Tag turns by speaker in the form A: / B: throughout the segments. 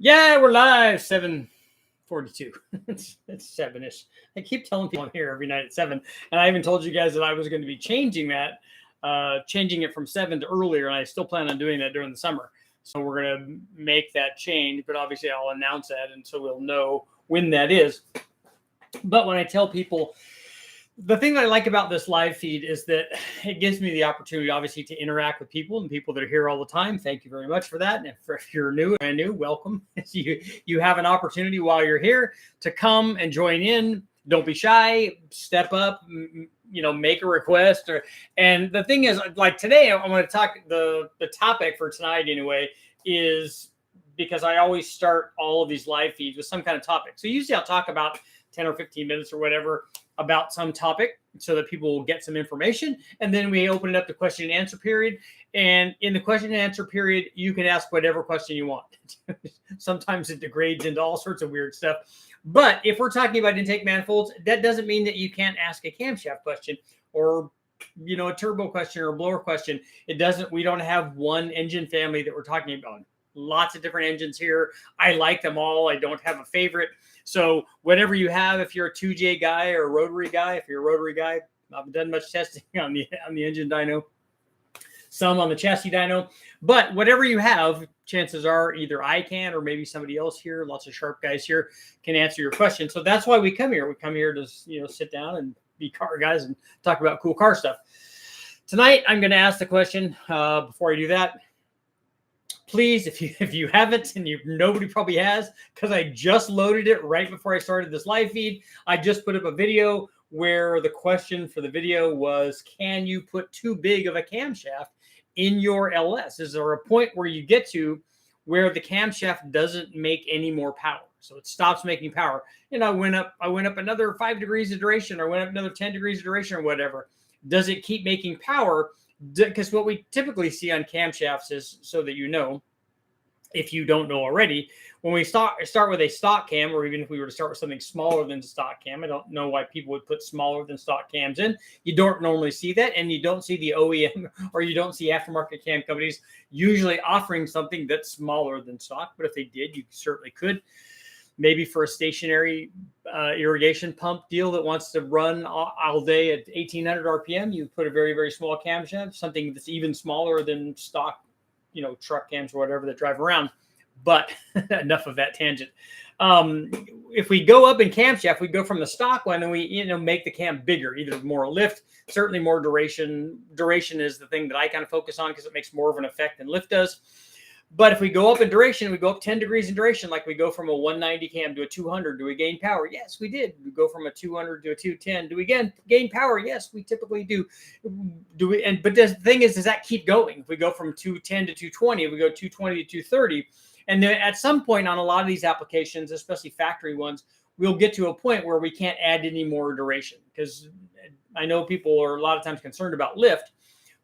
A: Yeah, we're live. 7:42. It's 7-ish. I keep telling people I'm here every night at 7, and I even told you guys that I was going to be changing that, changing it from 7 to earlier, and I still plan on doing that during the summer. So we're going to make that change, but obviously I'll announce that, and so we'll know when that is. But when I tell people, the thing that I like about this live feed is that it gives me the opportunity, obviously, to interact with people and people that are here all the time. Thank you very much for that. And if you're new, brand new, welcome. You have an opportunity while you're here to come and join in. Don't be shy. Step up. Make a request. And the thing is, like today, I'm going to talk. The topic for tonight, anyway, is because I always start all of these live feeds with some kind of topic. So usually I'll talk about 10 or 15 minutes or whatever about some topic so that people will get some information. And then we open it up to question and answer period. And in the question and answer period, you can ask whatever question you want. Sometimes it degrades into all sorts of weird stuff. But if we're talking about intake manifolds, that doesn't mean that you can't ask a camshaft question or a turbo question or a blower question. It doesn't. We don't have one engine family that we're talking about. Lots of different engines here. I like them all. I don't have a favorite. So whatever you have, if you're a 2J guy or a rotary guy, if you're a rotary guy, I've done much testing on the engine dyno, some on the chassis dyno, but whatever you have, chances are either I can or maybe somebody else here, lots of sharp guys here, can answer your question. So that's why we come here. We come here to sit down and be car guys and talk about cool car stuff. Tonight, I'm going to ask the question. Before I do that, please, if you haven't, and nobody probably has, because I just loaded it right before I started this live feed. I just put up a video where the question for the video was, can you put too big of a camshaft in your LS? Is there a point where you get to where the camshaft doesn't make any more power? So it stops making power. And I went up another 5 degrees of duration, or went up another 10 degrees of duration, or whatever. Does it keep making power? Because what we typically see on camshafts is, so that you know, if you don't know already, when we start with a stock cam, or even if we were to start with something smaller than stock cam, I don't know why people would put smaller than stock cams in. You don't normally see that, and you don't see the OEM or you don't see aftermarket cam companies usually offering something that's smaller than stock. But if they did, you certainly could. Maybe for a stationary irrigation pump deal that wants to run all day at 1,800 RPM, you put a very, very small camshaft, something that's even smaller than stock, truck cams or whatever that drive around. But enough of that tangent. If we go up in camshaft, we go from the stock one and we, make the cam bigger, either more lift, certainly more duration. Duration is the thing that I kind of focus on because it makes more of an effect than lift does. But if we go up in duration, we go up 10 degrees in duration, like we go from a 190 cam to a 200. Do we gain power? Yes, we did. We go from a 200 to a 210. Do we gain power? Yes, we typically do. But the thing is, does that keep going? If we go from 210 to 220, if we go 220 to 230, and then at some point on a lot of these applications, especially factory ones, we'll get to a point where we can't add any more duration, because I know people are a lot of times concerned about lift,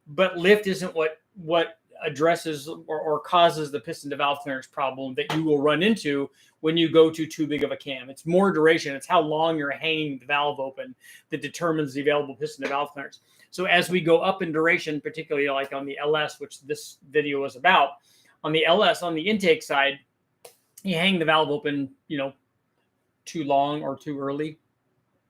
A: but lift isn't what addresses or causes the piston to valve clearance problem that you will run into when you go to too big of a cam. It's more duration. It's how long you're hanging the valve open that determines the available piston to valve clearance. So as we go up in duration, particularly like on the LS, which this video is about, on the LS, on the intake side, you hang the valve open, too long or too early,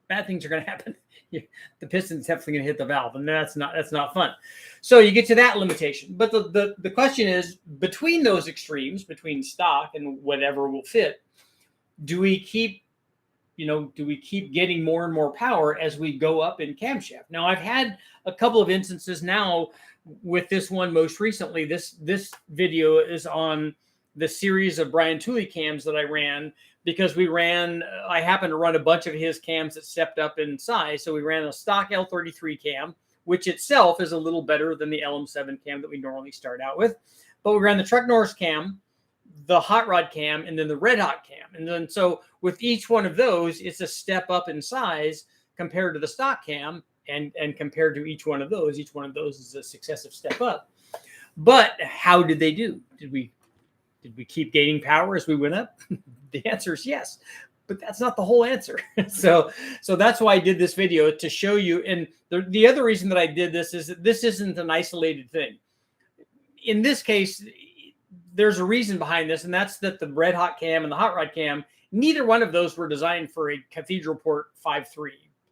A: bad things are going to happen. The piston's definitely going to hit the valve, and that's not fun. So you get to that limitation. But the question is, between those extremes, between stock and whatever will fit, do we keep getting more and more power as we go up in camshaft? Now, I've had a couple of instances now with this one most recently. This video is on the series of Brian Tooley cams that I ran, because I happened to run a bunch of his cams that stepped up in size. So we ran a stock L33 cam, which itself is a little better than the LM7 cam that we normally start out with. But we ran the Truck Norris cam, the Hot Rod cam, and then the Red Hot cam. And then so with each one of those, it's a step up in size compared to the stock cam, and compared to each one of those is a successive step up. But how did they do? Did we keep gaining power as we went up? The answer is yes, but that's not the whole answer. So that's why I did this video, to show you. And the other reason that I did this is that this isn't an isolated thing. In this case, there's a reason behind this, and that's that the red hot cam and the hot rod cam, neither one of those were designed for a cathedral port 5.3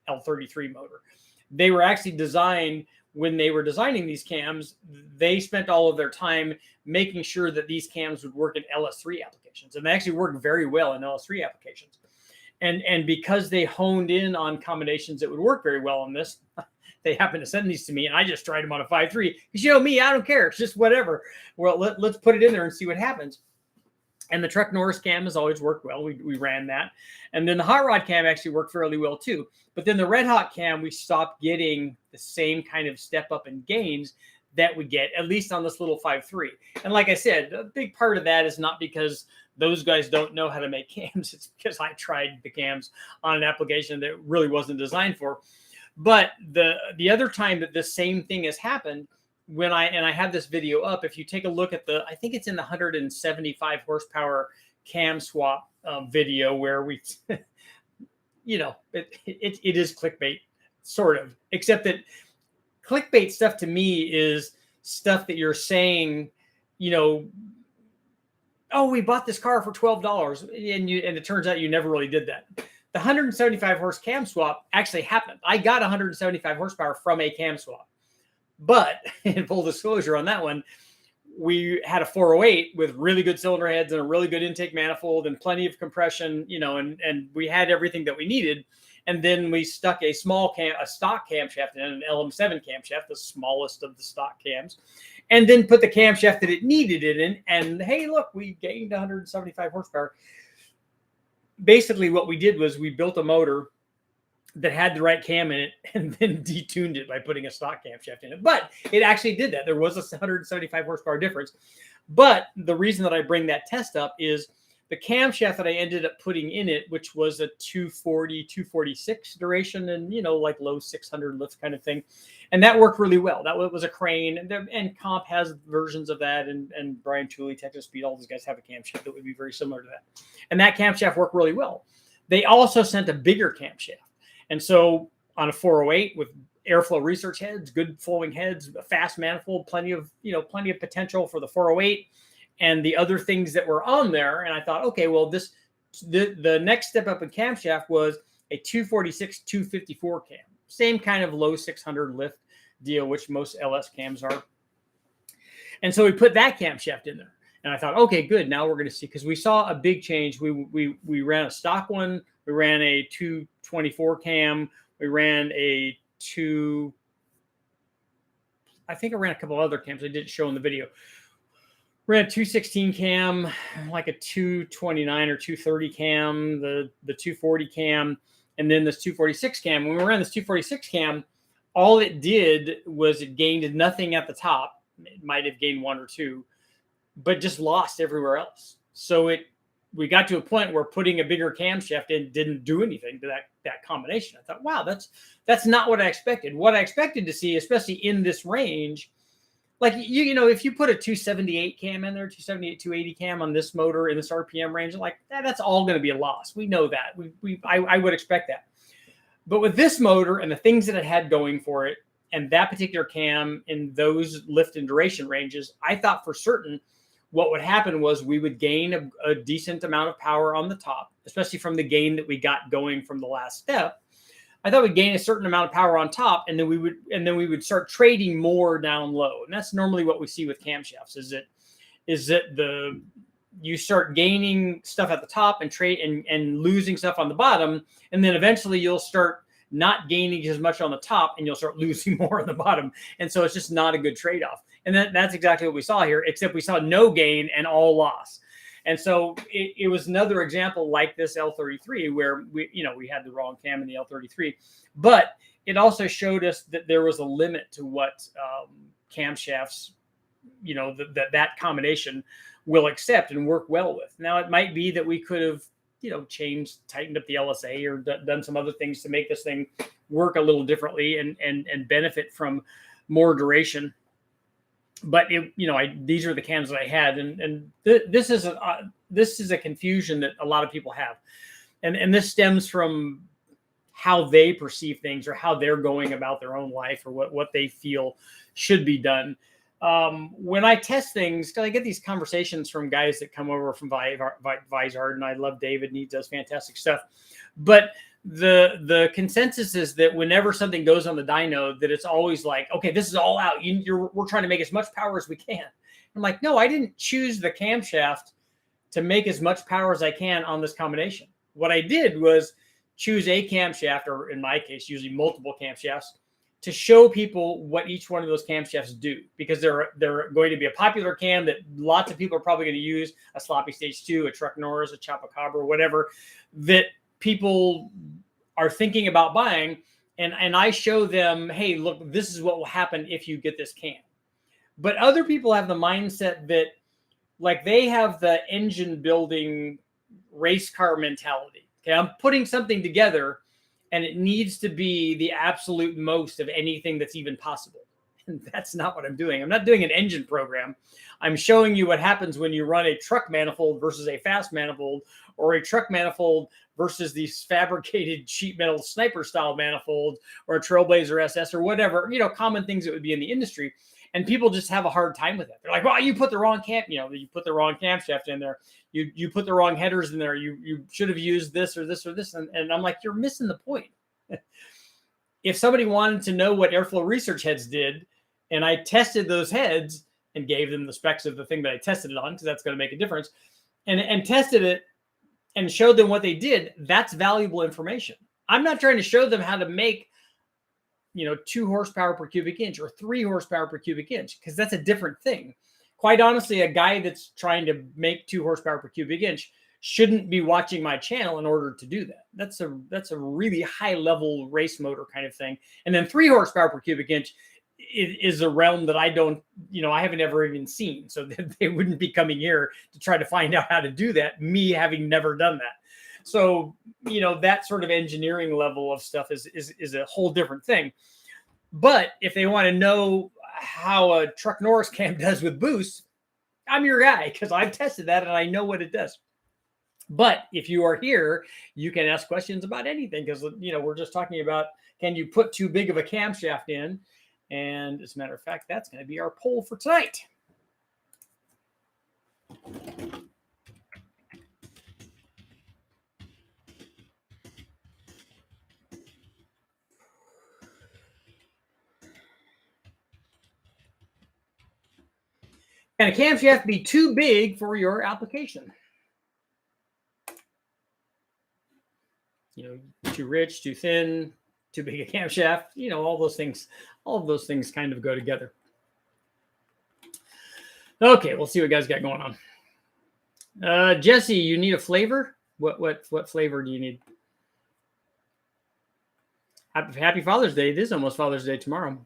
A: L33 motor. They were actually designed, when they were designing these cams, they spent all of their time making sure that these cams would work in LS3 applications. And they actually work very well in LS3 applications. And because they honed in on combinations that would work very well on this, they happened to send these to me, and I just tried them on a 5.3. Because you know me, I don't care. It's just whatever. Well, let's put it in there and see what happens. And the Truck Norris cam has always worked well. We ran that. And then the hot rod cam actually worked fairly well too. But then the red hot cam, we stopped getting the same kind of step up in gains that we get, at least on this little 5.3. And like I said, a big part of that is not because those guys don't know how to make cams. It's because I tried the cams on an application that really wasn't designed for. But the other time that the same thing has happened, when I have this video up, if you take a look at I think it's in the 175 horsepower cam swap video where we, you know, it is clickbait, sort of, except that clickbait stuff to me is stuff that you're saying, you know, oh, we bought this car for $12, and it turns out you never really did that. The 175 horse cam swap actually happened. I got 175 horsepower from a cam swap. But in full disclosure on that one, we had a 408 with really good cylinder heads and a really good intake manifold and plenty of compression, you know, and we had everything that we needed. And then we stuck a stock camshaft in, an LM7 camshaft, the smallest of the stock cams, and then put the camshaft that it needed it in. And hey, look, we gained 175 horsepower. Basically, what we did was we built a motor that had the right cam in it and then detuned it by putting a stock camshaft in it. But it actually did that. There was a 175 horsepower difference. But the reason that I bring that test up is the camshaft that I ended up putting in it, which was a 240, 246 duration and, you know, like low 600 lift kind of thing. And that worked really well. That was a crane, and Comp has versions of that. And Brian Tooley, Texas Speed, all those guys have a camshaft that would be very similar to that. And that camshaft worked really well. They also sent a bigger camshaft. And so on a 408 with airflow research heads, good flowing heads, a fast manifold, plenty of potential for the 408 and the other things that were on there. And I thought, okay, well, the next step up in camshaft was a 246, 254 cam, same kind of low 600 lift deal, which most LS cams are. And so we put that camshaft in there. And I thought, okay, good. Now we're going to see, because we saw a big change. We ran a stock one. We ran a 224 cam. We ran I think I ran a couple other cams I didn't show in the video. Ran a 216 cam, like a 229 or 230 cam, the 240 cam, and then this 246 cam. When we ran this 246 cam, all it did was it gained nothing at the top. It might have gained one or two, but just lost everywhere else. So we got to a point where putting a bigger camshaft in didn't do anything to that combination. I thought, wow, that's not what I expected. What I expected to see, especially in this range, like you know, if you put a 278 cam in there, 278, 280 cam on this motor in this RPM range, like that's all going to be a loss. We know that. I would expect that. But with this motor and the things that it had going for it, and that particular cam in those lift and duration ranges, I thought for certain what would happen was we would gain a decent amount of power on the top, especially from the gain that we got going from the last step. I thought we'd gain a certain amount of power on top, and then we would start trading more down low. And that's normally what we see with camshafts, is that you start gaining stuff at the top and and losing stuff on the bottom, and then eventually you'll start not gaining as much on the top and you'll start losing more on the bottom. And so it's just not a good trade-off. And that's exactly what we saw here, except we saw no gain and all loss. And so it was another example like this L33 where we had the wrong cam in the L33, but it also showed us that there was a limit to what camshafts, that combination will accept and work well with. Now, it might be that we could have, tightened up the LSA or done some other things to make this thing work a little differently and benefit from more duration. But these are the cams that I had, and this is a confusion that a lot of people have, and this stems from how they perceive things or how they're going about their own life or what they feel should be done. when I test things, because I get these conversations from guys that come over from Vizard, and I love David, and he does fantastic stuff. But the consensus is that whenever something goes on the dyno, that it's always like, okay, this is all out. We're trying to make as much power as we can. I'm like, no, I didn't choose the camshaft to make as much power as I can on this combination. What I did was choose a camshaft, or in my case, usually multiple camshafts, to show people what each one of those camshafts do, because they're going to be a popular cam that lots of people are probably going to use, a Sloppy Stage 2, a Truck Norris, a Chupacabra, whatever, that people are thinking about buying. And I show them, hey, look, this is what will happen if you get this cam. But other people have the mindset that, like, they have the engine building race car mentality. Okay, I'm putting something together and it needs to be the absolute most of anything that's even possible. And that's not what I'm doing. I'm not doing an engine program. I'm showing you what happens when you run a truck manifold versus a fast manifold, or a truck manifold versus these fabricated sheet metal sniper style manifolds, or a Trailblazer SS, or whatever, common things that would be in the industry. And people just have a hard time with it. They're like, well, you put the wrong you put the wrong camshaft in there. You put the wrong headers in there. You should have used this or this or this. And I'm like, you're missing the point. If somebody wanted to know what Airflow Research heads did, and I tested those heads and gave them the specs of the thing that I tested it on, because that's going to make a difference, and tested it and showed them what they did, that's valuable information. I'm not trying to show them how to make 2 horsepower per cubic inch or 3 horsepower per cubic inch, because that's a different thing. Quite honestly, a guy that's trying to make 2 horsepower per cubic inch shouldn't be watching my channel in order to do that. That's a really high level race motor kind of thing. And then 3 horsepower per cubic inch is a realm that I don't, I haven't ever even seen. So they wouldn't be coming here to try to find out how to do that, me having never done that. So, that sort of engineering level of stuff is a whole different thing. But if they want to know how a Truck Norris cam does with boosts, I'm your guy, because I've tested that and I know what it does. But if you are here, you can ask questions about anything, because, we're just talking about, can you put too big of a camshaft in? And as a matter of fact, that's going to be our poll for tonight. Can a camshaft be too big for your application? Too rich, too thin, too big a camshaft, all those things kind of go together. Okay, we'll see what you guys got going on. Jesse, you need a flavor? What flavor do you need? Happy Father's Day. It is almost Father's Day tomorrow.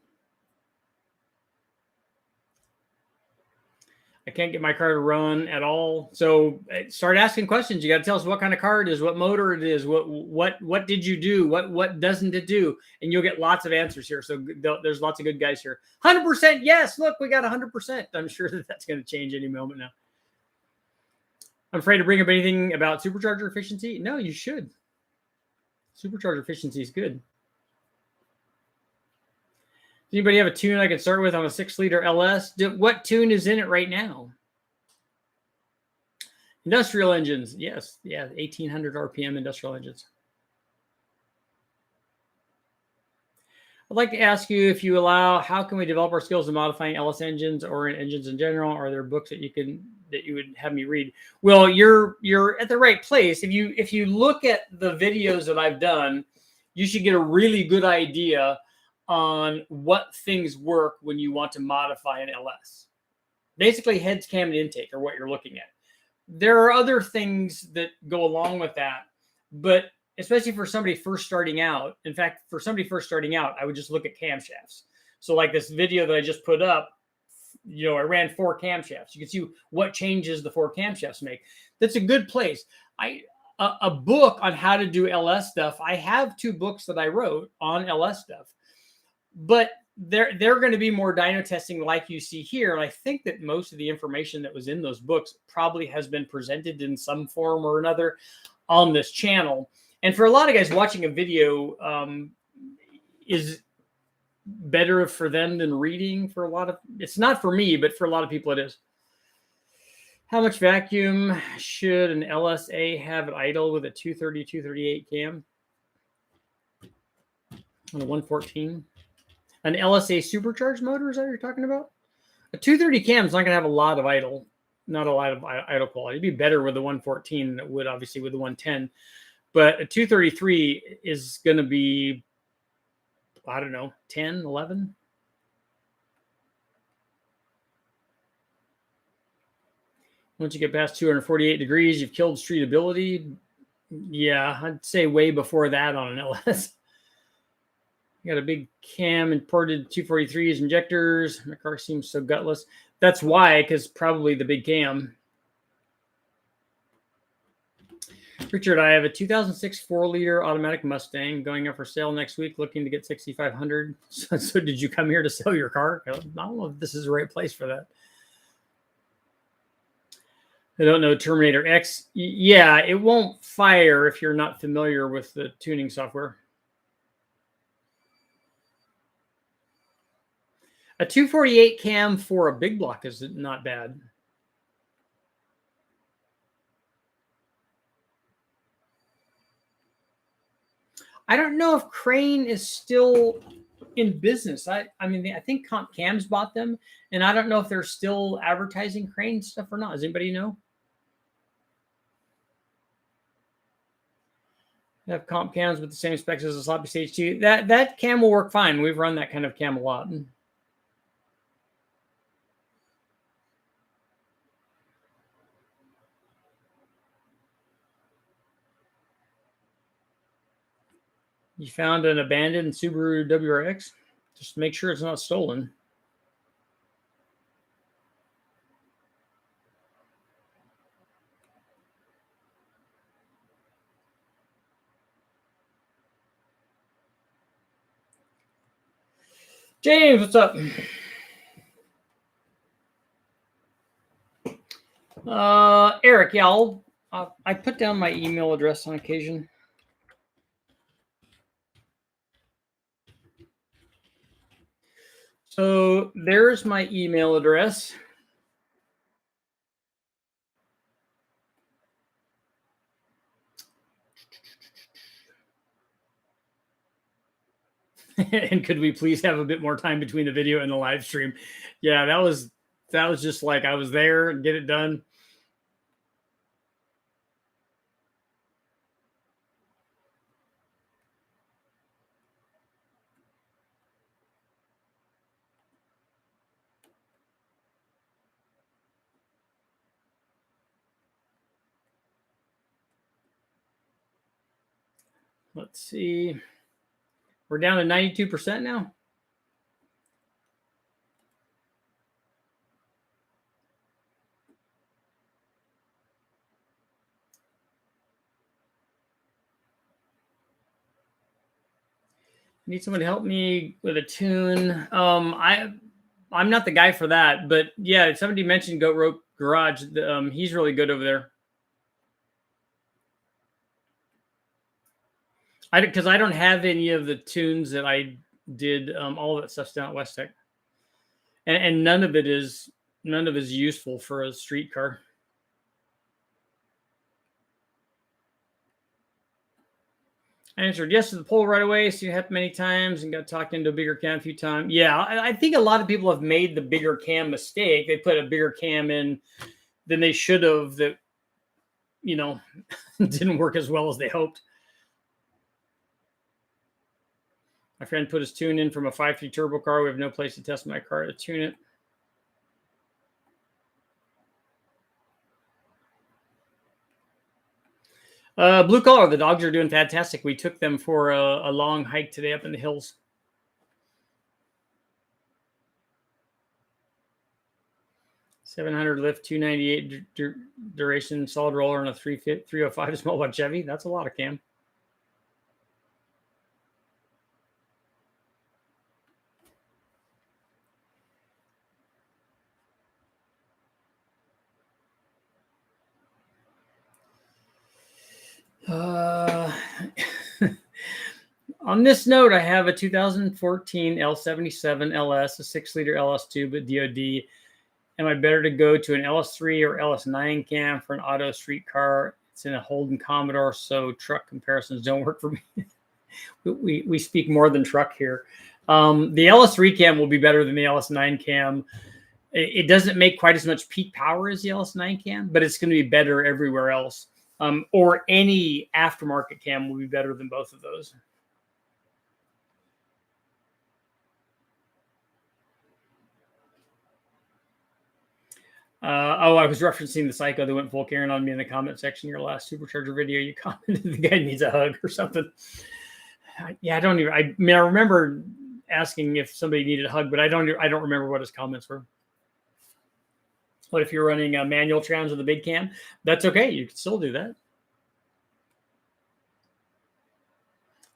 A: I can't get my car to run at all. So start asking questions. You got to tell us what kind of car it is, what motor it is, what did you do, what doesn't it do, and you'll get lots of answers here. So there's lots of good guys here. 100% yes. Look, we got 100%. I'm sure that's going to change any moment now. I'm afraid to bring up anything about supercharger efficiency. No, you should. Supercharger efficiency is good. Does anybody have a tune I can start with on a 6-liter LS? What tune is in it right now? Industrial engines. Yes. Yeah. 1800 RPM industrial engines. I'd like to ask you, if you allow, how can we develop our skills in modifying LS engines or in engines in general? Are there books that you would have me read? Well, you're at the right place. If you look at the videos that I've done, you should get a really good idea on what things work when you want to modify an LS. Basically, heads, cam, and intake are what you're looking at. There are other things that go along with that, but especially for somebody first starting out. In fact, for somebody first starting out, I would just look at camshafts. So like this video that I just put up, I ran 4 camshafts. You can see what changes the 4 camshafts make. That's a good place. A book on how to do LS stuff. I have 2 books that I wrote on LS stuff. But they're going to be more dyno testing like you see here. And I think that most of the information that was in those books probably has been presented in some form or another on this channel. And for a lot of guys, watching a video better for them than reading for a lot of, it's not for me, but for a lot of people it is. How much vacuum should an LSA have at idle with a 230, 238 cam? On a 114? An LSA supercharged motor, is that what you're talking about? A 230 cam is not going to have a lot of idle, not a lot of idle quality. It'd be better with the 114 than it would obviously with the 110. But a 233 is going to be, I don't know, 10, 11. Once you get past 248 degrees, you've killed streetability. Yeah, I'd say way before that on an LS. You got a big cam imported 243s injectors. My car seems so gutless. That's why, because probably the big cam. Richard, I have a 2006 4-liter automatic Mustang going up for sale next week, looking to get 6,500. So did you come here to sell your car? I don't know if this is the right place for that. I don't know, Terminator X. Yeah, it won't fire if you're not familiar with the tuning software. A 248 cam for a big block is not bad. I don't know if Crane is still in business. I mean, I think Comp Cams bought them, and I don't know if they're still advertising Crane stuff or not. Does anybody know? They have Comp Cams with the same specs as the Sloppy Stage 2. That cam will work fine. We've run that kind of cam a lot. You found an abandoned Subaru WRX? Just make sure it's not stolen. James, what's up? Eric, yeah, I put down my email address on occasion. So there's my email address. And could we please have a bit more time between the video and the live stream? Yeah, that was just like I was there and get it done. Let's see. We're down to 92% now. Need someone to help me with a tune. I'm not the guy for that, but yeah, somebody mentioned Goat Rope Garage. He's really good over there. Because I don't have any of the tunes that I did. All of that stuff's down at West Tech, and none of it is useful for a street car. I answered yes to the poll right away. So you have many times and got talked into a bigger cam a few times. Yeah, I think a lot of people have made the bigger cam mistake. They put a bigger cam in than they should have. That didn't work as well as they hoped. My friend put his tune in from a 5.3 turbo car. We have no place to test my car to tune it. Blue collar, the dogs are doing fantastic. We took them for a long hike today up in the hills. $700 lift, 298 duration, solid roller, and a 305 small block Chevy. That's a lot of cam. On this note, I have a 2014 L77 LS, a 6-liter LS tube at DOD. Am I better to go to an LS3 or LS9 cam for an auto streetcar? It's in a Holden Commodore, so truck comparisons don't work for me. we speak more than truck here. The LS3 cam will be better than the LS9 cam. It doesn't make quite as much peak power as the LS9 cam, but it's going to be better everywhere else. Or any aftermarket cam will be better than both of those. I was referencing the psycho that went full Karen on me in the comment section in your last supercharger video. You commented the guy needs a hug or something. Yeah, I mean, I remember asking if somebody needed a hug, but I don't remember what his comments were. What if you're running a manual trans with a big cam? That's okay. You can still do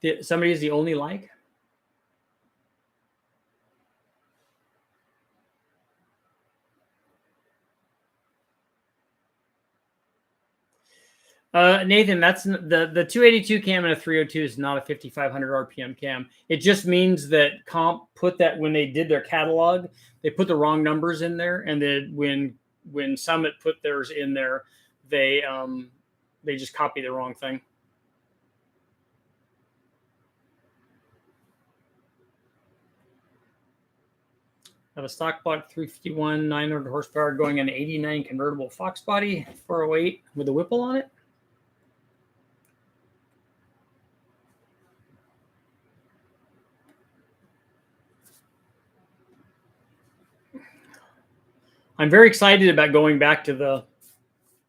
A: that. Somebody is the only like. Nathan, that's the 282 cam and a 302 is not a 5,500 RPM cam. It just means that Comp put that when they did their catalog, they put the wrong numbers in there, and then when Summit put theirs in there, they just copied the wrong thing. I have a stock block 351, 900 horsepower going an 89 convertible Fox body, 408 with a Whipple on it. I'm very excited about going back to the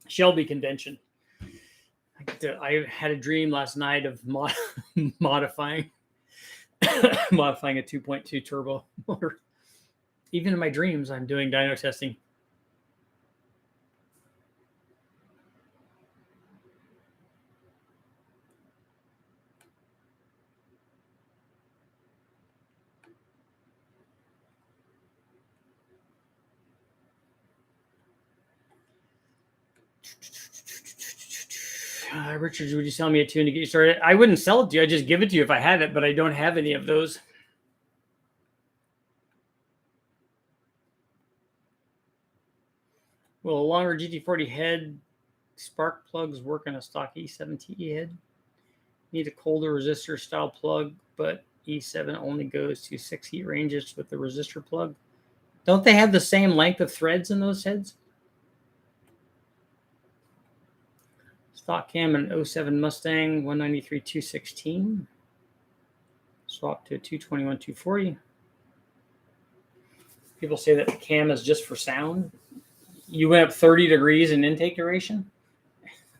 A: Shelby convention. I had a dream last night of modifying a 2.2 turbo motor. Even in my dreams, I'm doing dyno testing. Richard, would you sell me a tune to get you started? I wouldn't sell it to you. I'd just give it to you if I had it, but I don't have any of those. Will a longer GT40 head spark plugs work on a stock E7 TE head? Need a colder resistor style plug, but E7 only goes to 6 heat ranges with the resistor plug. Don't they have the same length of threads in those heads? Stock cam and 07 Mustang 193 216. Swap to a 221 240. People say that the cam is just for sound. You went up 30 degrees in intake duration.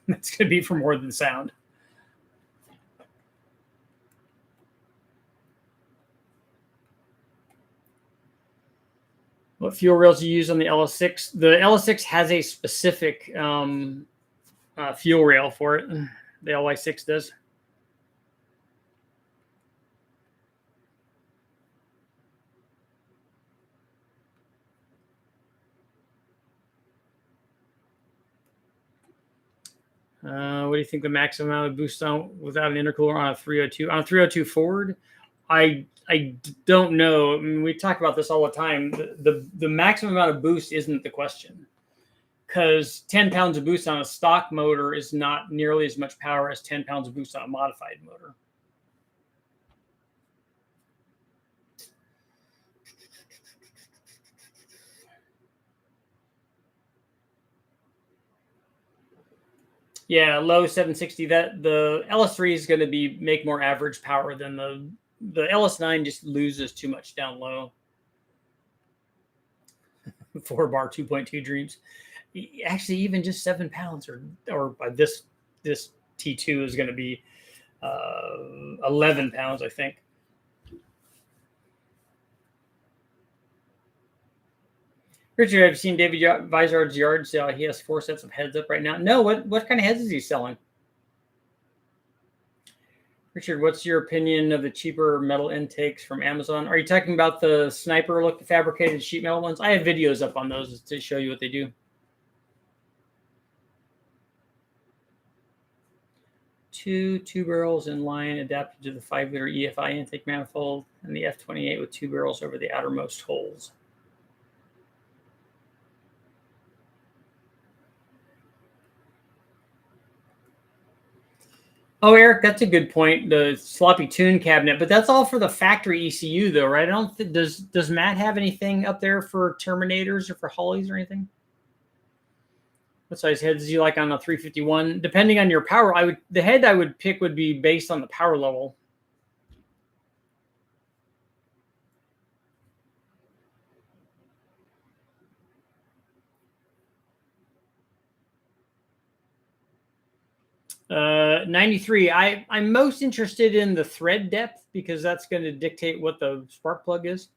A: That's going to be for more than sound. What fuel rails you use on the LS6? The LS6 has a specific fuel rail for it. The LY6 does. What do you think the maximum amount of boost on without an intercooler on a 302? On a 302 Ford, I don't know. I mean, we talk about this all the time. The maximum amount of boost isn't the question, because 10 pounds of boost on a stock motor is not nearly as much power as 10 pounds of boost on a modified motor. Yeah, low 760. That the LS3 is going to make more average power than the LS9. Just loses too much down low. 4-bar 2.2 dreams. Actually, even just 7 pounds or by this T2 is going to be 11 pounds, I think. Richard, have you seen David Vizard's yard sale? He has 4 sets of heads up right now. No, what kind of heads is he selling? Richard, what's your opinion of the cheaper metal intakes from Amazon? Are you talking about the sniper look fabricated sheet metal ones? I have videos up on those to show you what they do. two barrels in line adapted to the 5-liter EFI intake manifold, and the F28 with 2 barrels over the outermost holes. Oh, Eric, that's a good point. The sloppy tune cabinet, but that's all for the factory ECU, though, right? I don't think does Matt have anything up there for Terminators or for Hollies or anything? What size heads do you like on a 351? Depending on your power, the head I would pick would be based on the power level. Uh, 93. I'm most interested in the thread depth because that's going to dictate what the spark plug is.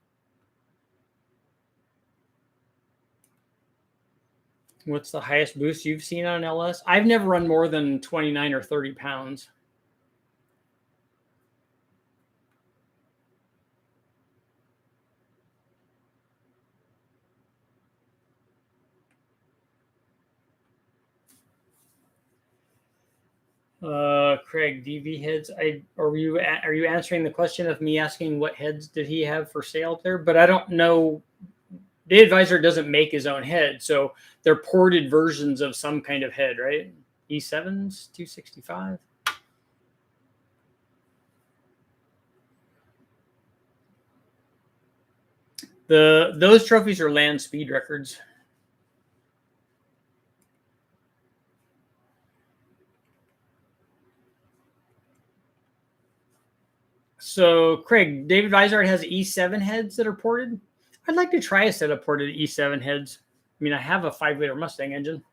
A: What's the highest boost you've seen on an LS? I've never run more than 29 or 30 pounds. Craig, DV heads. Are you answering the question of me asking what heads did he have for sale up there? But I don't know. The advisor doesn't make his own head, so they're ported versions of some kind of head, right? E7s, 265. Those trophies are land speed records. So, Craig, David Vizard has E7 heads that are ported. I'd like to try a set of ported E7 heads. I mean, I have a 5-liter Mustang engine.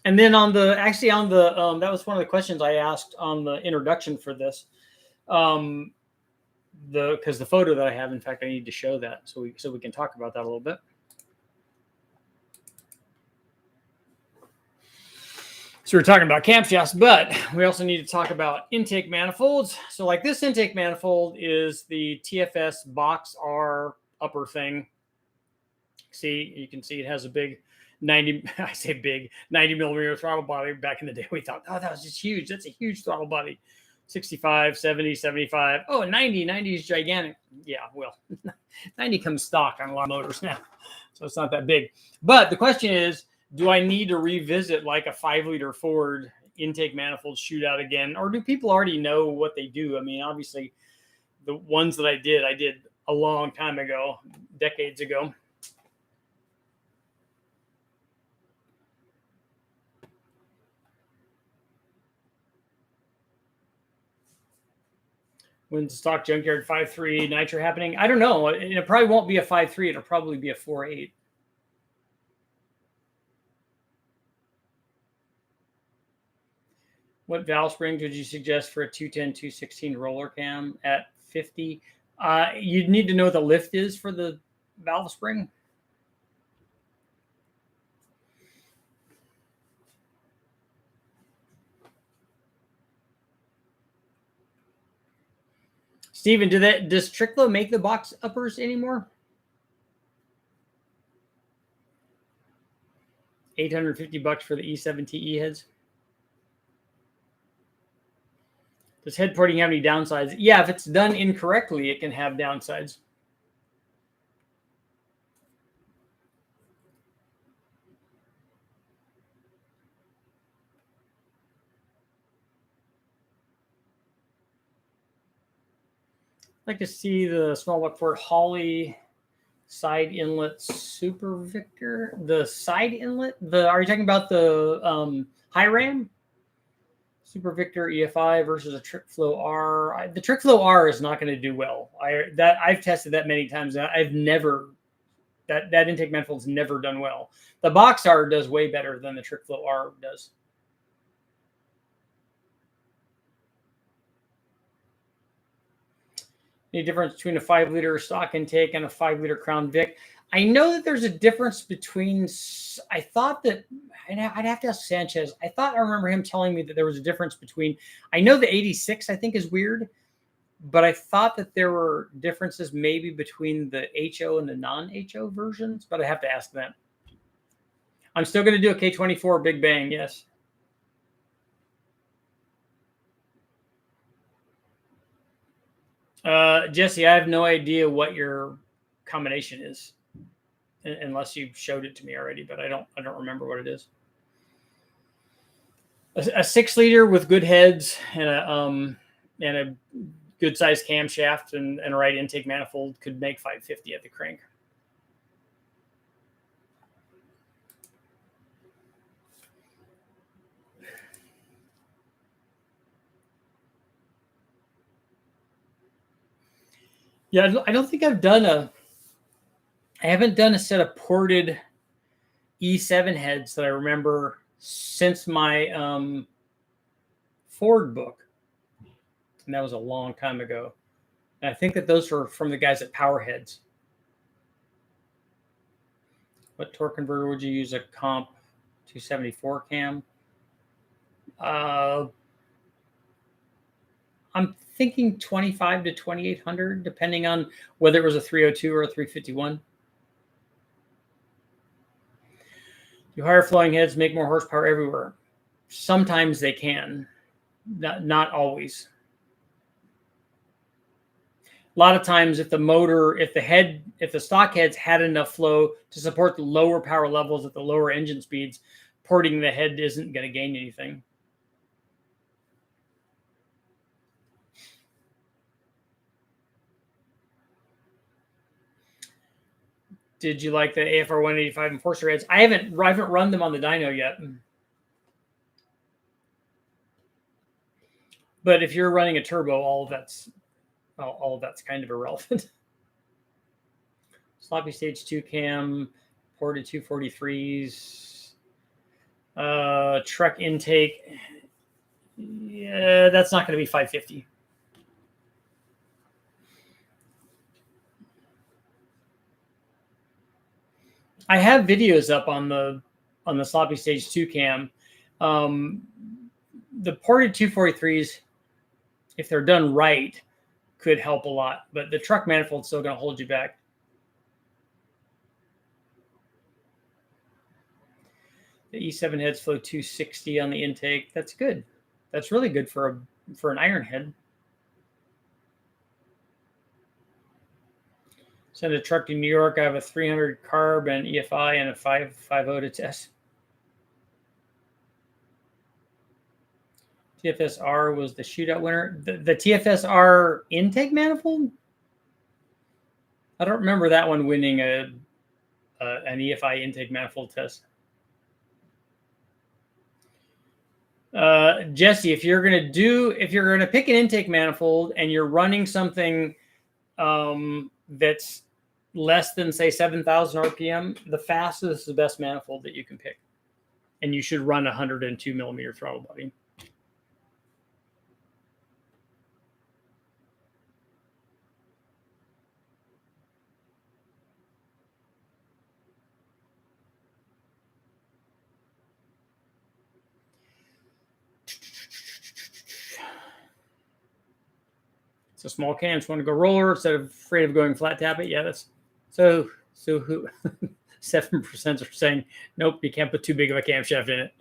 A: And then that was one of the questions I asked on the introduction for this. Because the photo that I have, in fact, I need to show that so we can talk about that a little bit. So we're talking about camshafts, but we also need to talk about intake manifolds. So like this intake manifold is the TFS box R upper thing. See, you can see it has a big 90 millimeter throttle body. Back in the day, we thought, oh, that was just huge. That's a huge throttle body. 65, 70, 75. Oh, 90 is gigantic. Yeah, well, 90 comes stock on a lot of motors now. So it's not that big. But the question is, do I need to revisit like a 5-liter Ford intake manifold shootout again? Or do people already know what they do? I mean, obviously, the ones that I did a long time ago, decades ago. When's the stock junkyard 5.3 nitro happening? I don't know. It probably won't be a 5.3. It'll probably be a 4.8. What valve springs would you suggest for a 210, 216 roller cam at 50? You'd need to know what the lift is for the valve spring. Steven, does Tricklo make the box uppers anymore? 850 bucks for the E7 TE heads. Does head porting have any downsides? Yeah, if it's done incorrectly, it can have downsides. I'd like to see the small block Ford Holly side inlet Super Victor. The side inlet? Are you talking about the high ram? Super Victor EFI versus a Trick Flow R. The Trick Flow R is not going to do well. I've tested that many times. I've never that intake manifold's never done well. The Box R does way better than the Trick Flow R does. Any difference between a 5-liter stock intake and a 5-liter Crown Vic? I know that there's a difference between. I thought that I'd have to ask Sanchez. I remember him telling me that there was a difference between. I know the 86 I think is weird, but I thought that there were differences maybe between the HO and the non-HO versions. But I have to ask them. I'm still going to do a K24 Big Bang. Yes. Jesse, I have no idea what your combination is, unless you showed it to me already, but I don't remember what it is. A 6-liter with good heads and a good sized camshaft and a right intake manifold could make 550 at the crank. Yeah, I don't think I've done I haven't done a set of ported E7 heads that I remember since my Ford book. And that was a long time ago. And I think that those were from the guys at Powerheads. What torque converter would you use? A comp 274 cam? I'm thinking 25 to 2800, depending on whether it was a 302 or a 351. Do higher flowing heads make more horsepower everywhere? Sometimes they can, not always. A lot of times, if the stock heads had enough flow to support the lower power levels at the lower engine speeds, porting the head isn't going to gain anything. Did you like the AFR 185 Enforcer heads? I haven't run them on the dyno yet. But if you're running a turbo, all of that's kind of irrelevant. Sloppy stage 2 cam, ported 243s, truck intake. Yeah, that's not going to be 550. I have videos up on the sloppy stage 2 cam. The ported 243s, if they're done right, could help a lot, but the truck manifold's still going to hold you back. The E7 heads flow 260 on the intake. That's good. That's really good for an iron head. Send a truck to New York. I have a 300 carb and EFI and a 550 to test. TFSR was the shootout winner. The TFSR intake manifold? I don't remember that one winning an EFI intake manifold test. Jesse, if you're gonna pick an intake manifold and you're running something that's less than, say, 7,000 RPM, the fastest is the best manifold that you can pick, and you should run 102 millimeter throttle body. It's a small cam. Just want to go roller instead of afraid of going flat tap it. Yeah, that's so who 7% are saying nope, you can't put too big of a camshaft in it.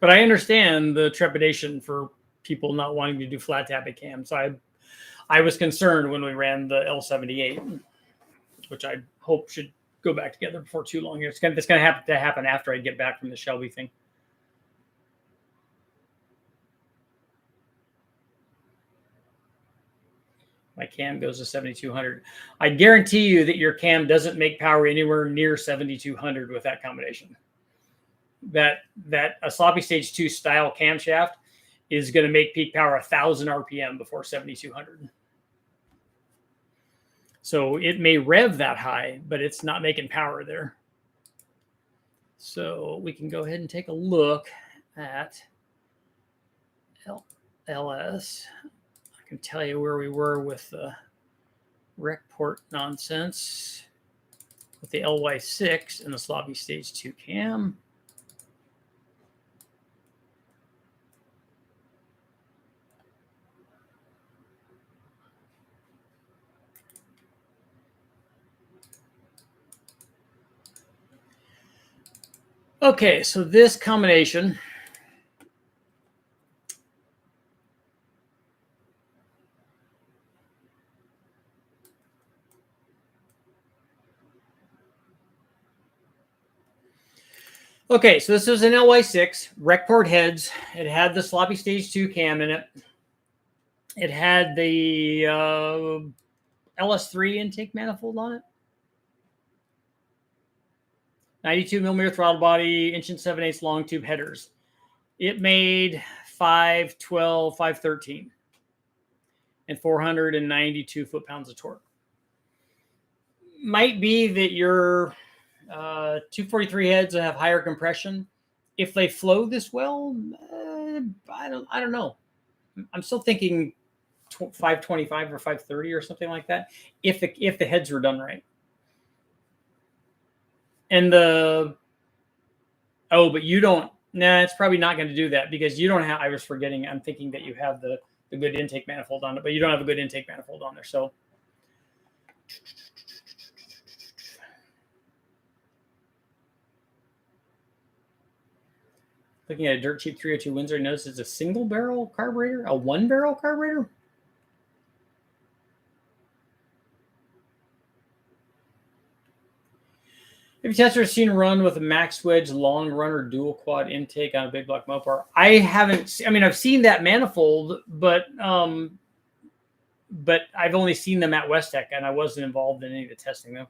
A: But I understand the trepidation for people not wanting to do flat tapping cam. So I was concerned when we ran the L78, which I hope should go back together before too long. It's going to have to happen after I get back from the Shelby thing. My cam goes to 7,200. I guarantee you that your cam doesn't make power anywhere near 7,200 with that combination. That a sloppy stage 2 style camshaft is going to make peak power 1,000 RPM before 7,200. So it may rev that high, but it's not making power there. So we can go ahead and take a look at LS. I can tell you where we were with the rec port nonsense with the LY6 and the sloppy stage 2 cam. Okay, so this combination Okay, so this is an LY6 rec port heads. It had the sloppy stage 2 cam in it. It had the LS3 intake manifold on it. 92 millimeter throttle body, 1.7" long tube headers. It made 512, 513, and 492 foot-pounds of torque. Might be that your 243 heads have higher compression. If they flow this well, I don't know. I'm still thinking 525 or 530 or something like that. If the heads were done right. And but you don't. Nah, it's probably not going to do that because you don't have. I was forgetting. I'm thinking that you have the good intake manifold on it, but you don't have a good intake manifold on there. So looking at a dirt cheap 302 Windsor, notice it's a single barrel carburetor, a 1-barrel carburetor. Have you tested or seen run with a max wedge long runner dual quad intake on a big block Mopar? I haven't. I mean, I've seen that manifold, but I've only seen them at West Tech, and I wasn't involved in any of the testing though.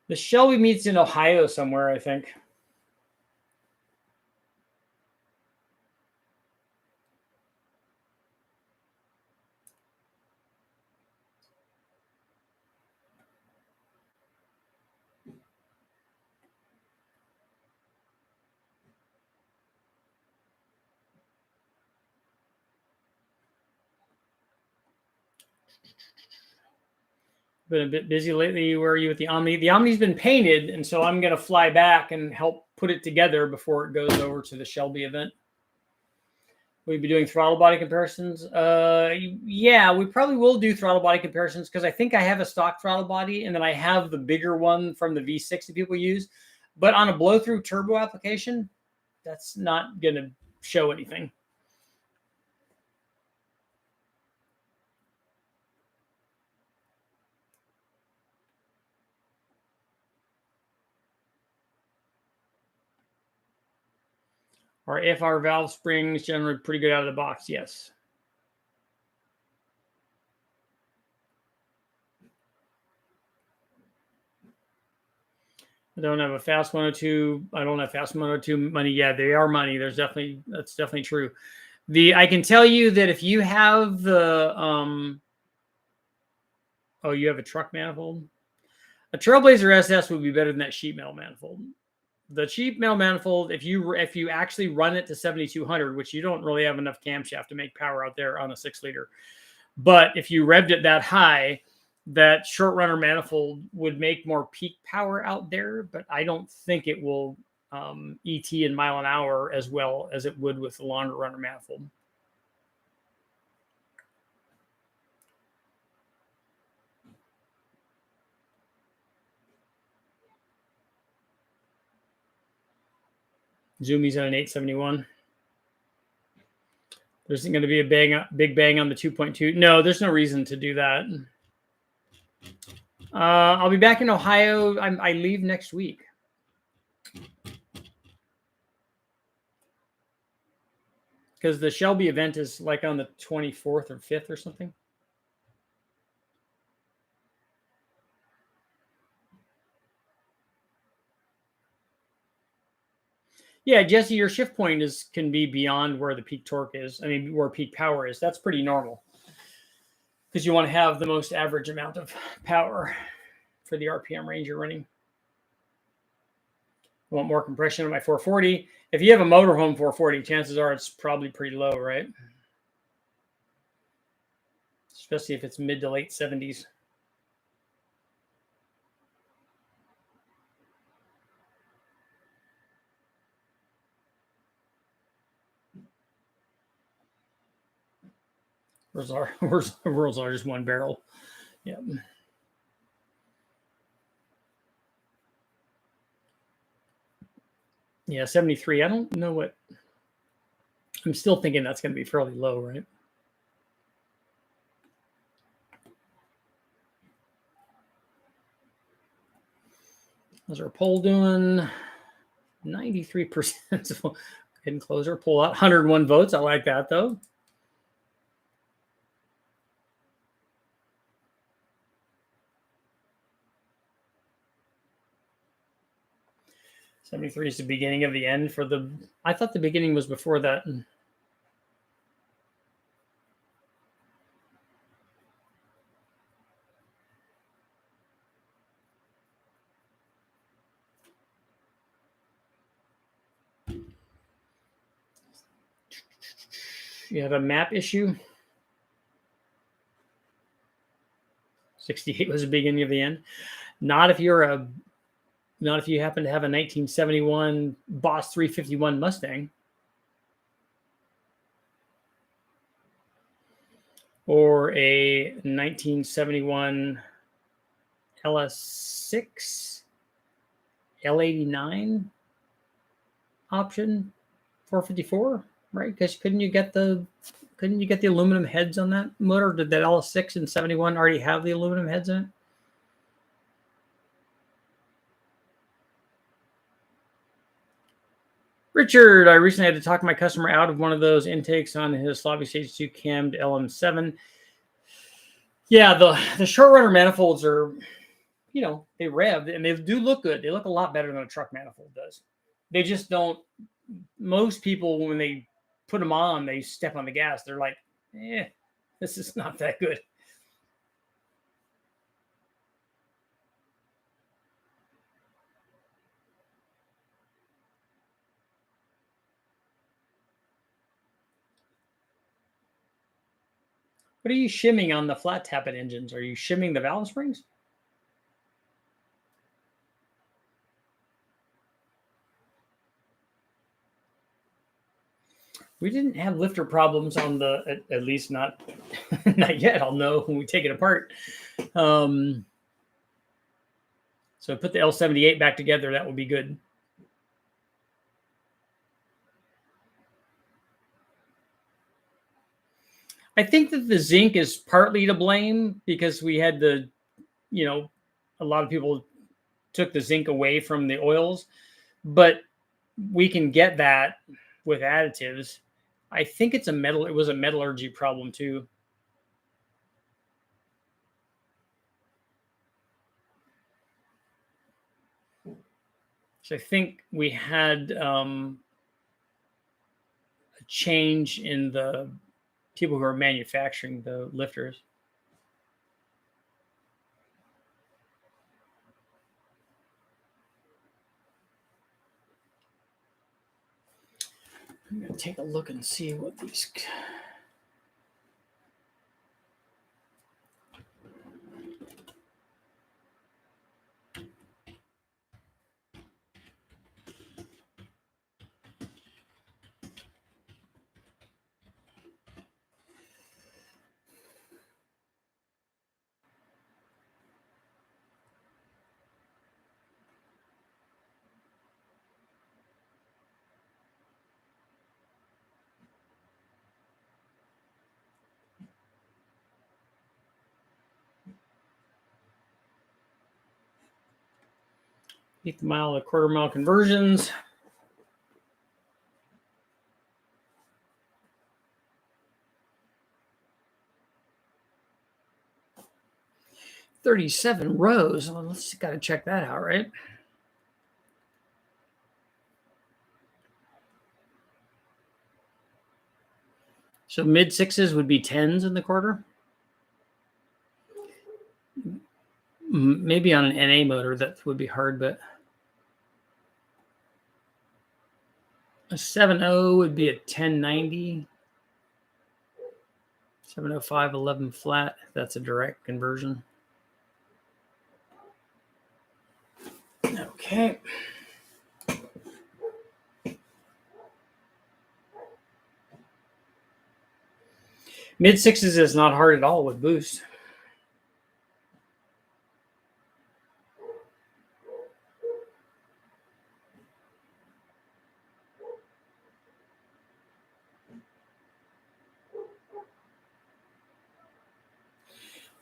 A: The Shelby meets in Ohio somewhere, I think. Been a bit busy lately. Where are you with the Omni? The Omni's been painted, and so I'm going to fly back and help put it together before it goes over to the Shelby event. We'll be doing throttle body comparisons. Yeah, we probably will do throttle body comparisons because I think I have a stock throttle body, and then I have the bigger one from the V6 that people use. But on a blow-through turbo application, that's not going to show anything. Or if our valve springs generally pretty good out of the box, yes. I don't have a fast 102. I don't have fast 102 money. Yeah, they are money. That's definitely true. I can tell you that if you have the you have a truck manifold. A Trailblazer SS would be better than that sheet metal manifold. The sheet metal manifold, if you actually run it to 7,200, which you don't really have enough camshaft to make power out there on a 6-liter, but if you revved it that high, that short runner manifold would make more peak power out there, but I don't think it will ET in mile an hour as well as it would with the longer runner manifold. Zoomies on an 871. There isn't going to be a big bang on the 2.2. No, there's no reason to do that. I'll be back in Ohio. I leave next week. Because the Shelby event is like on the 24th or 5th or something. Yeah, Jesse, your shift point can be beyond where the peak torque is. I mean, where peak power is. That's pretty normal. Because you want to have the most average amount of power for the RPM range you're running. I want more compression on my 440. If you have a motorhome 440, chances are it's probably pretty low, right? Especially if it's mid to late 70s. World's largest 1-barrel. Yeah. Yeah, 73. I don't know what. I'm still thinking that's going to be fairly low, right? How's our poll doing? 93%. So go ahead and close our poll out. 101 votes. I like that, though. '73 is the beginning of the end for the. I thought the beginning was before that. You have a map issue. 68 was the beginning of the end. Not if you happen to have a 1971 Boss 351 Mustang. Or a 1971 LS6 L89 option 454, right? Because couldn't you get the aluminum heads on that motor? Did that LS6 and 71 already have the aluminum heads in it? Richard, I recently had to talk my customer out of one of those intakes on his Slavic Stage 2 cammed LM7. Yeah, the short runner manifolds are, they rev and they do look good. They look a lot better than a truck manifold does. They just don't. Most people, when they put them on, they step on the gas. They're like, this is not that good. What are you shimming on the flat tappet engines? Are you shimming the valve springs? We didn't have lifter problems on the, at least not not yet. I'll know when we take it apart. So put the L78 back together. That would be good. I think that the zinc is partly to blame because we had a lot of people took the zinc away from the oils, but we can get that with additives. I think it was a metallurgy problem too. So I think we had a change in the people who are manufacturing the lifters. I'm going to take a look and see what these. Eighth mile to quarter mile conversions. $37 rows. Well, let's got to check that out, right? So mid sixes would be 10s in the quarter. Maybe on an NA motor that would be hard, but a 7.0 would be a 1090. 705 11 flat. That's a direct conversion. Okay. Mid sixes is not hard at all with boost.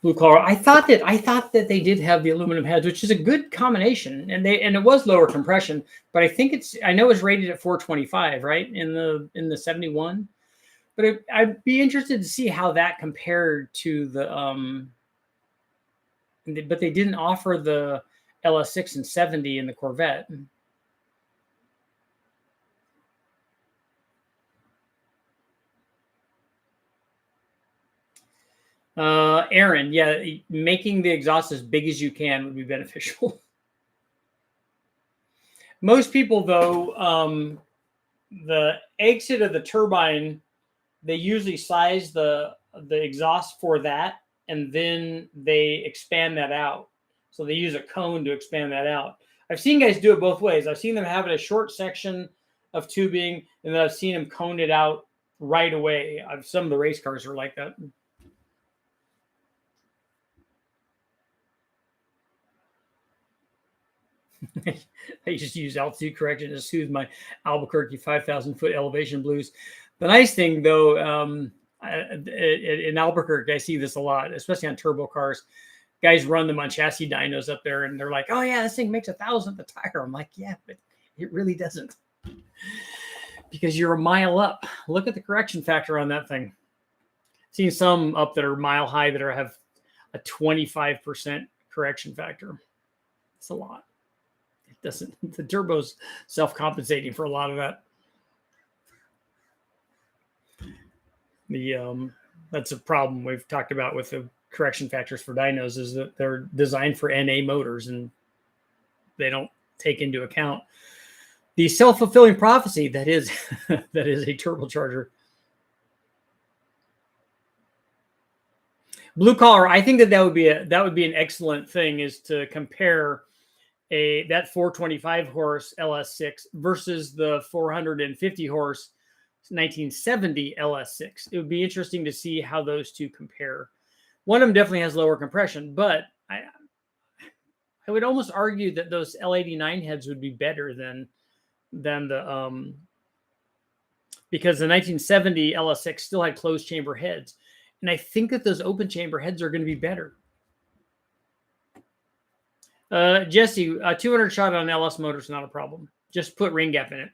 A: Blue collar. I thought that they did have the aluminum heads, which is a good combination, and it was lower compression. But I think I know it's rated at 425, right, in the 71. But I'd be interested to see how that compared to the But they didn't offer the LS6 and 70 in the Corvette. Aaron, yeah, making the exhaust as big as you can would be beneficial. Most people, though, the exit of the turbine, they usually size the exhaust for that, and then they expand that out. So they use a cone to expand that out. I've seen guys do it both ways. I've seen them have it a short section of tubing, and then I've seen them cone it out right away. Some of the race cars are like that. I just use altitude correction to soothe my Albuquerque 5,000 foot elevation blues. The nice thing, though, in Albuquerque, I see this a lot, especially on turbo cars. Guys run them on chassis dynos up there, and they're like, "Oh yeah, this thing makes 1,000th a tire." I'm like, "Yeah, but it really doesn't, because you're a mile up. Look at the correction factor on that thing. I've seen some up that are mile high that have a 25% correction factor. It's a lot. It doesn't. The turbo's self-compensating for a lot of that. That's a problem we've talked about with the correction factors for dynos, is that they're designed for NA motors and they don't take into account the self-fulfilling prophecy that is that is a turbocharger. Blue collar, I think that would be an excellent thing, is to compare that 425 horse LS6 versus the 450 horse 1970 LS6. It would be interesting to see how those two compare. One of them definitely has lower compression, but I would almost argue that those L89 heads would be better than the because the 1970 LS6 still had closed chamber heads, and I think that those open chamber heads are going to be better. Jesse, 200 shot on LS motor is not a problem. Just put ring gap in it.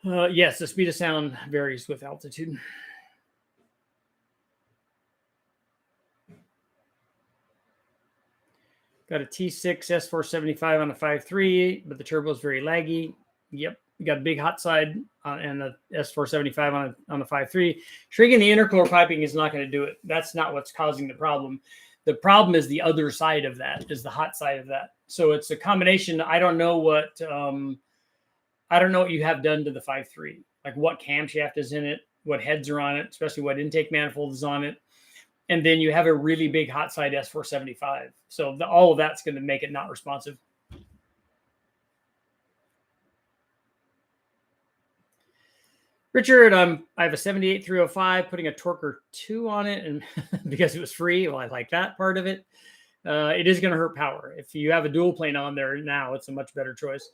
A: Yes, the speed of sound varies with altitude. Got a T6 S475 on a 5.3, but the turbo is very laggy. Yep, you got a big hot side and the S475 on a 5.3. Shrinking the intercooler piping is not going to do it. That's not what's causing the problem. The problem is the other side of that, is the hot side of that. So it's a combination. I don't know what you have done to the 5.3, like what camshaft is in it, what heads are on it, especially what intake manifold is on it. And then you have a really big hot side S475. So all of that's going to make it not responsive. Richard, I have a 78-305, putting a Torquer 2 on it, and because it was free, well, I like that part of it. It is going to hurt power. If you have a dual plane on there now, it's a much better choice.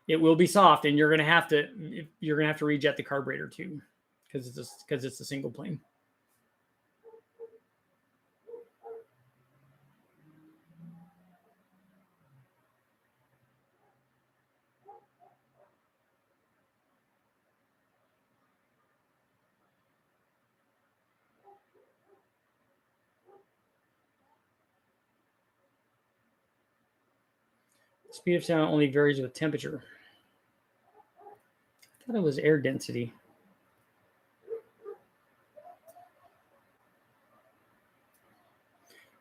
A: It will be soft, and you're going to have to rejet the carburetor too, because it's a single plane. Speed of sound only varies with temperature. I thought it was air density.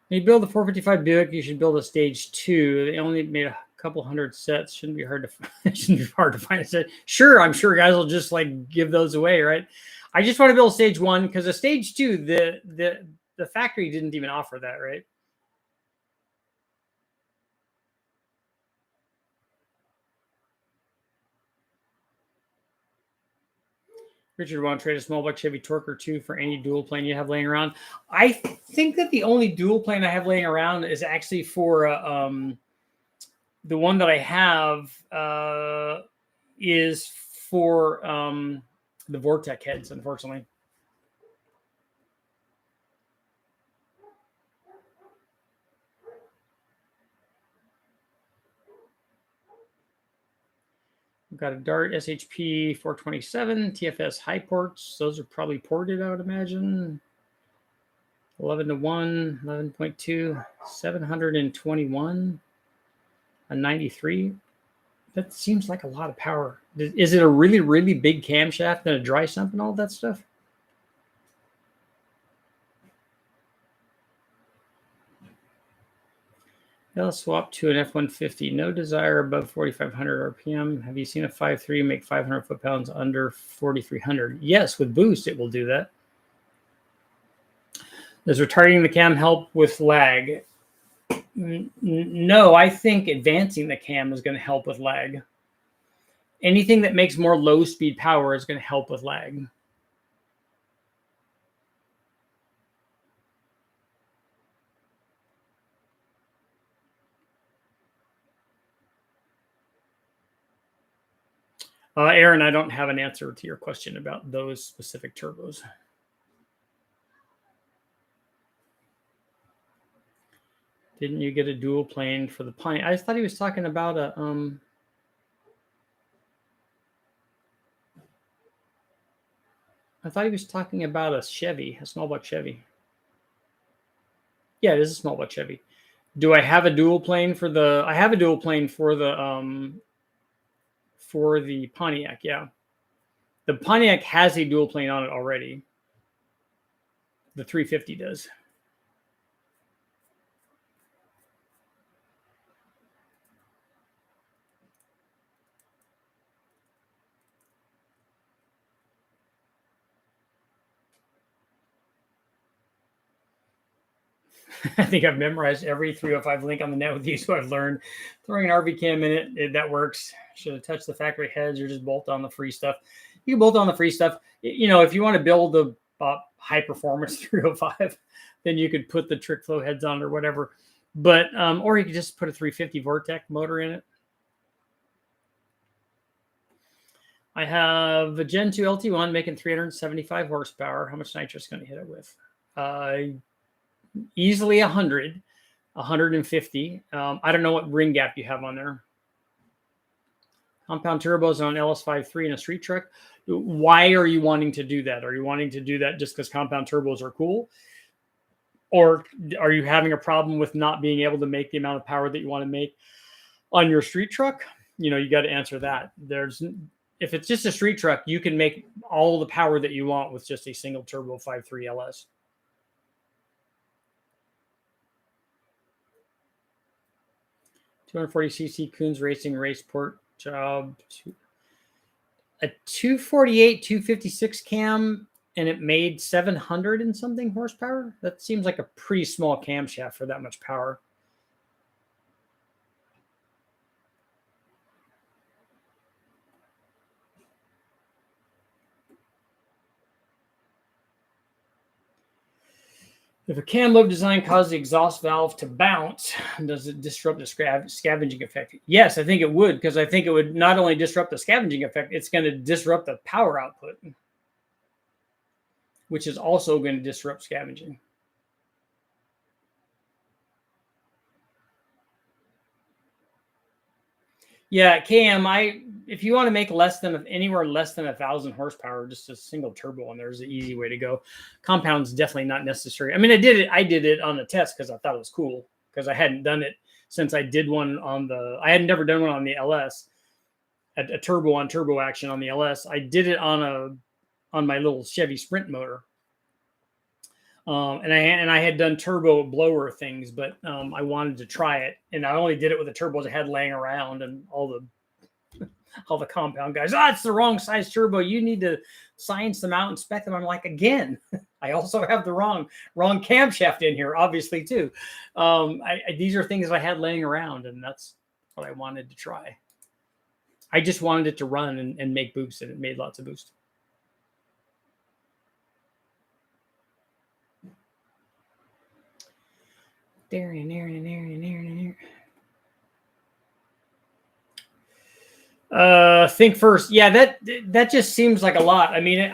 A: When you build a 455 Buick, you should build a stage 2. They only made a couple hundred sets. Shouldn't be hard to find a set. Sure, I'm sure guys will just like give those away, right? I just want to build stage 1 because a stage 2, the factory didn't even offer that, right? Richard, want to trade a small block Chevy Torque or two for any dual plane you have laying around? I think that the only dual plane I have laying around is actually for the one that I have is for the Vortec heads, unfortunately. We've got a Dart SHP 427, TFS high ports. Those are probably ported, I would imagine. 11 to 1, 11.2, 721, a 93. That seems like a lot of power. Is it a really, really big camshaft and a dry sump and all that stuff? L swap to an F-150. No desire above 4,500 RPM. Have you seen a 5.3 make 500 foot-pounds under 4,300? Yes, with boost, it will do that. Does retarding the cam help with lag? No, I think advancing the cam is going to help with lag. Anything that makes more low-speed power is going to help with lag. Aaron, I don't have an answer to your question about those specific turbos. Didn't you get a dual plane for the Pine? I thought he was talking about a I thought he was talking about a Chevy, a small block Chevy. Yeah, it is a small block Chevy. Do I have a dual plane for the? I have a dual plane for the Pontiac. Yeah, the Pontiac has a dual plane on it already. The 350 does. I think I've memorized every 305 link on the net with you, so I've learned throwing an RV cam in it, that works. Should have touched the factory heads or just bolt on the free stuff. You can bolt on the free stuff. You know, if you want to build a high performance 305, then you could put the trick flow heads on or whatever. But or you could just put a 350 Vortec motor in it. I have a Gen 2 LT1 making 375 horsepower. How much nitrous going to hit it with? Easily 100, 150. I don't know what ring gap you have on there. Compound turbos on LS53 in a street truck. Why are you wanting to do that? Are you wanting to do that just because compound turbos are cool? Or are you having a problem with not being able to make the amount of power that you want to make on your street truck? You know, you got to answer that. If it's just a street truck, you can make all the power that you want with just a single turbo 5.3 LS. $240cc Coons Racing race port job. A 248, 256 cam, and it made 700 and something horsepower. That seems like a pretty small camshaft for that much power. If a cam lobe design causes the exhaust valve to bounce, does it disrupt the scavenging effect? Yes, I think it would, because I think it would not only disrupt the scavenging effect, it's going to disrupt the power output, which is also going to disrupt scavenging. Yeah, KM, if you want to make anywhere less than 1,000 horsepower, just a single turbo on there is the easy way to go. Compound's definitely not necessary. I mean, I did it on the test because I thought it was cool, because I hadn't done it since I did one I had never done one on the LS, a turbo on turbo action on the LS. I did it on my little Chevy Sprint motor. And I had done turbo blower things, but I wanted to try it, and I only did it with the turbos I had laying around, and all the compound guys. It's the wrong size turbo. You need to science them out and spec them. I'm like, again, I also have the wrong camshaft in here, obviously too. These are things I had laying around, and that's what I wanted to try. I just wanted it to run and make boost, and it made lots of boost. Darren. Think first. Yeah, that just seems like a lot. I mean,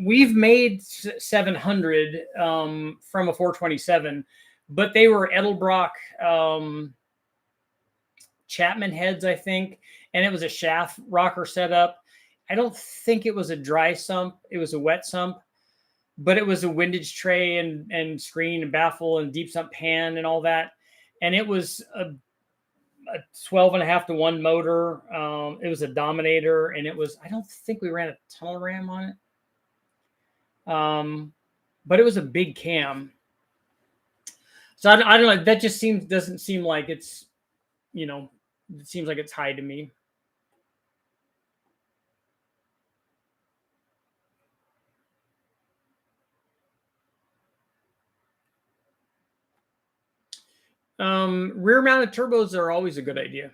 A: we've made 700 from a 427, but they were Edelbrock Chapman heads, I think, and it was a shaft rocker setup. I don't think it was a dry sump; it was a wet sump, but it was a windage tray and screen and baffle and deep sump pan and all that, and it was a 12.5 to 1 motor. It was a Dominator, and it was, I don't think we ran a tunnel ram on it. But it was a big cam. So I don't know. That just doesn't seem like it's, it seems like it's high to me. Rear mounted turbos are always a good idea.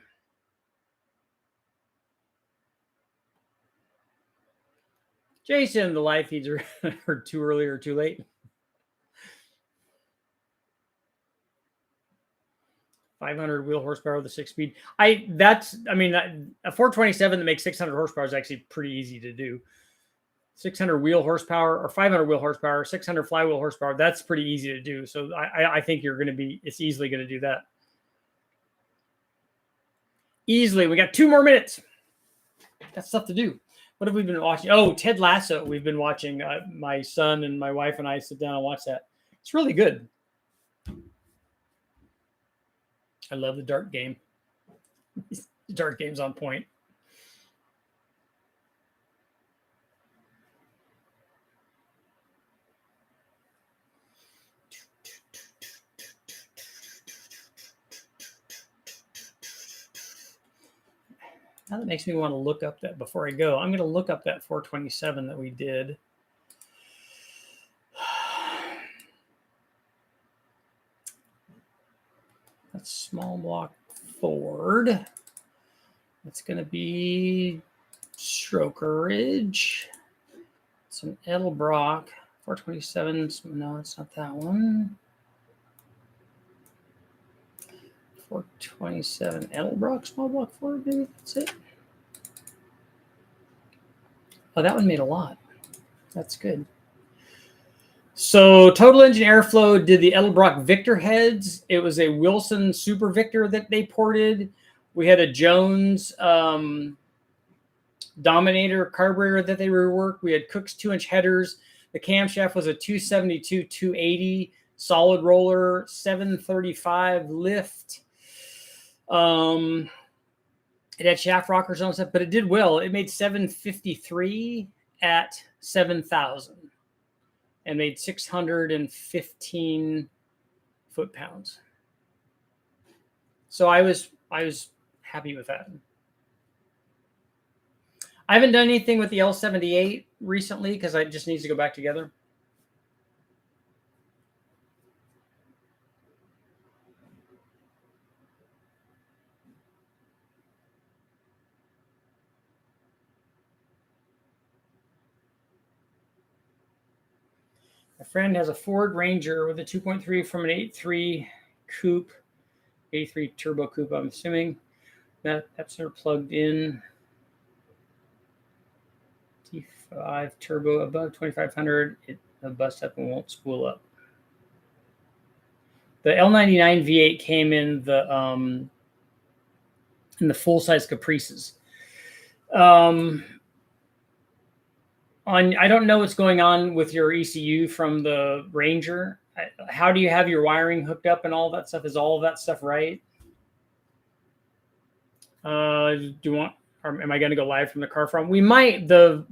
A: Jason, the live feeds are too early or too late. 500 wheel horsepower with a 6-speed. A 427 that makes 600 horsepower is actually pretty easy to do. 600 wheel horsepower or 500 wheel horsepower, 600 flywheel horsepower. That's pretty easy to do. So I think it's easily going to do that. Easily. We got 2 more minutes. Got stuff to do. What have we been watching? Oh, Ted Lasso. We've been watching. My son and my wife and I sit down and watch that. It's really good. I love the dart game. The dart game's on point. Now that makes me want to look up that before I go. I'm going to look up that 427 that we did. That's small block Ford. That's going to be Strokerage. It's an Edelbrock 427. No, it's not that one. 427 Edelbrock small block Ford, maybe that's it. Oh, that one made a lot. That's good. So Total Engine Airflow did the Edelbrock Victor heads. It was a Wilson Super Victor that they ported. We had a Jones Dominator carburetor that they reworked. We had Cook's 2-inch headers. The camshaft was a 272 280 solid roller, 735 lift. It had shaft rockers on stuff, but it did well. It made 753 at 7,000 and made 615 foot-pounds. So I was happy with that. I haven't done anything with the L78 recently because it just needs to go back together. A friend has a Ford Ranger with a 2.3 from an 8.3 coupe, 83 turbo coupe, I'm assuming. That's plugged in. T5 turbo above 2,500. It'll bust up and won't spool up. The L99 V8 came in the full-size Caprices. I don't know what's going on with your ECU from the Ranger. How do you have your wiring hooked up and all that stuff? Is all of that stuff right? Do you want, or am I going to go live from the car from? We might. The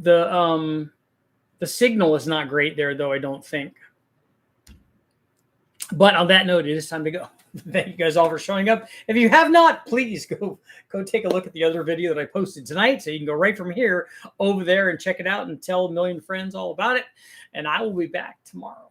A: signal is not great there, though, I don't think. But on that note, it is time to go. Thank you guys all for showing up. If you have not, please go take a look at the other video that I posted tonight. So you can go right from here over there and check it out and tell a million friends all about it. And I will be back tomorrow.